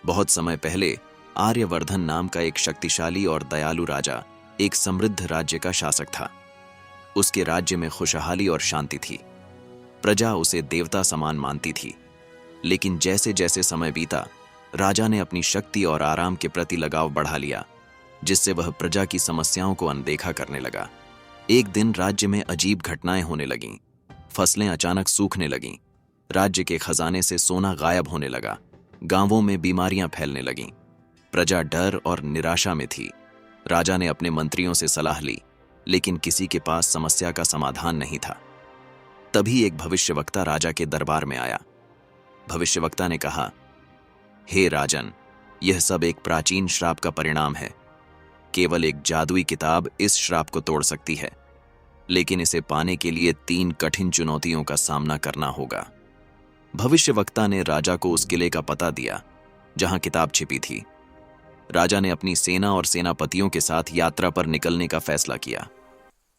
बहुत समय पहले आर्यवर्धन नाम का एक शक्तिशाली और दयालु राजा एक समृद्ध राज्य का शासक था। उसके राज्य में खुशहाली और शांति थी। प्रजा उसे देवता समान मानती थी। लेकिन जैसे जैसे समय बीता, राजा ने अपनी शक्ति और आराम के प्रति लगाव बढ़ा लिया, जिससे वह प्रजा की समस्याओं को अनदेखा करने लगा। एक दिन राज्य में अजीब घटनाएं होने लगीं। फसलें अचानक सूखने लगीं। राज्य के खजाने से सोना गायब होने लगा। गांवों में बीमारियां फैलने लगीं। प्रजा डर और निराशा में थी। राजा ने अपने मंत्रियों से सलाह ली, लेकिन किसी के पास समस्या का समाधान नहीं था। तभी एक भविष्यवक्ता राजा के दरबार में आया। भविष्यवक्ता ने कहा, हे राजन, यह सब एक प्राचीन श्राप का परिणाम है। केवल एक जादुई किताब इस श्राप को तोड़ सकती है, लेकिन इसे पाने के लिए 3 कठिन चुनौतियों का सामना करना होगा। भविष्यवक्ता ने राजा को उस किले का पता दिया जहां किताब छिपी थी। राजा ने अपनी सेना और सेनापतियों के साथ यात्रा पर निकलने का फैसला किया।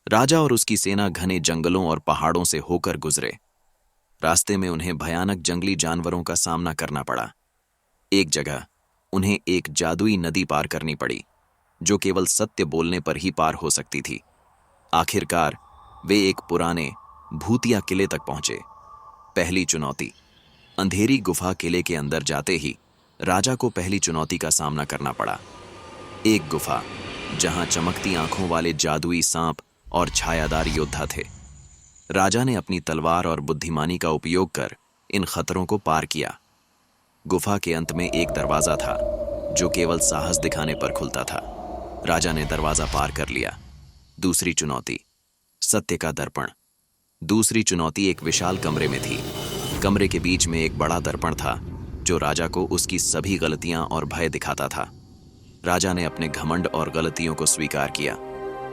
राजा और उसकी सेना घने जंगलों और पहाड़ों से होकर गुजरे। रास्ते में उन्हें भयानक जंगली जानवरों का सामना करना पड़ा। एक जगह उन्हें एक जादुई नदी पार करनी पड़ी, जो केवल सत्य बोलने पर ही पार हो सकती थी। आखिरकार वे एक पुराने भूतिया किले तक पहुंचे। पहली चुनौती। अंधेरी गुफा किले के अंदर जाते ही राजा को पहली चुनौती का सामना करना पड़ा। एक गुफा जहां चमकती आंखों वाले जादुई सांप और छायादार योद्धा थे। राजा ने अपनी तलवार और बुद्धिमानी का उपयोग कर इन खतरों को पार किया। गुफा के अंत में एक दरवाजा था, जो केवल साहस दिखाने पर खुलता था। राजा ने दरवाजा पार कर लिया। दूसरी चुनौती, सत्य का दर्पण। दूसरी चुनौती एक विशाल कमरे में थी। कमरे के बीच में एक बड़ा दर्पण था, जो राजा को उसकी सभी गलतियां और भय दिखाता था। राजा ने अपने घमंड और गलतियों को स्वीकार किया।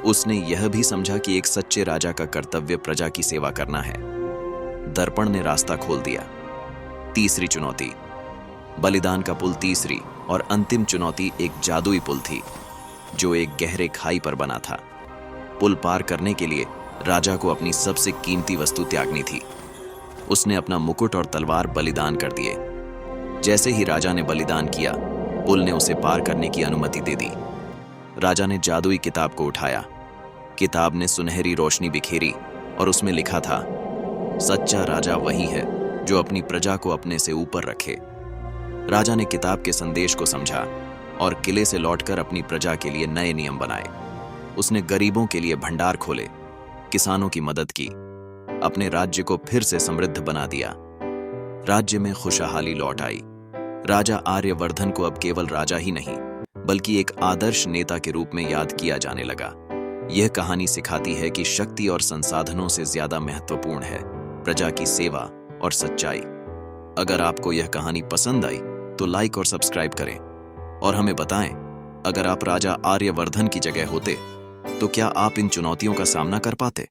उसने यह भी समझा कि एक सच्चे राजा का कर्तव्य प्रजा की सेवा करना है। दर्पण ने रास्ता खोल दिया। तीसरी चुनौती, बलिदान का पुल। तीसरी और अंतिम चुनौती एक जादुई पुल थी, जो एक गहरे खाई पर बना था। पुल पार करने के लिए राजा को अपनी सबसे कीमती वस्तु त्यागनी थी। उसने अपना मुकुट और तलवार बलिदान कर दिए। जैसे ही राजा ने बलिदान किया, पुल ने उसे पार करने की अनुमति दे दी। राजा ने जादुई किताब को उठाया। किताब ने सुनहरी रोशनी बिखेरी और उसमें लिखा था, सच्चा राजा वही है जो अपनी प्रजा को अपने से ऊपर रखे। राजा ने किताब के संदेश को समझा और किले से लौटकर अपनी प्रजा के लिए नए नियम बनाए। उसने गरीबों के लिए भंडार खोले, किसानों की मदद की, अपने राज्य को फिर से समृद्ध बना दिया। राज्य में खुशहाली लौट आई। राजा आर्यवर्धन को अब केवल राजा ही नहीं, बल्कि एक आदर्श नेता के रूप में याद किया जाने लगा। यह कहानी सिखाती है कि शक्ति और संसाधनों से ज्यादा महत्वपूर्ण है प्रजा की सेवा और सच्चाई। अगर आपको यह कहानी पसंद आई तो लाइक और सब्सक्राइब करें और हमें बताएं, अगर आप राजा आर्यवर्धन की जगह होते तो क्या आप इन चुनौतियों का सामना कर पाते।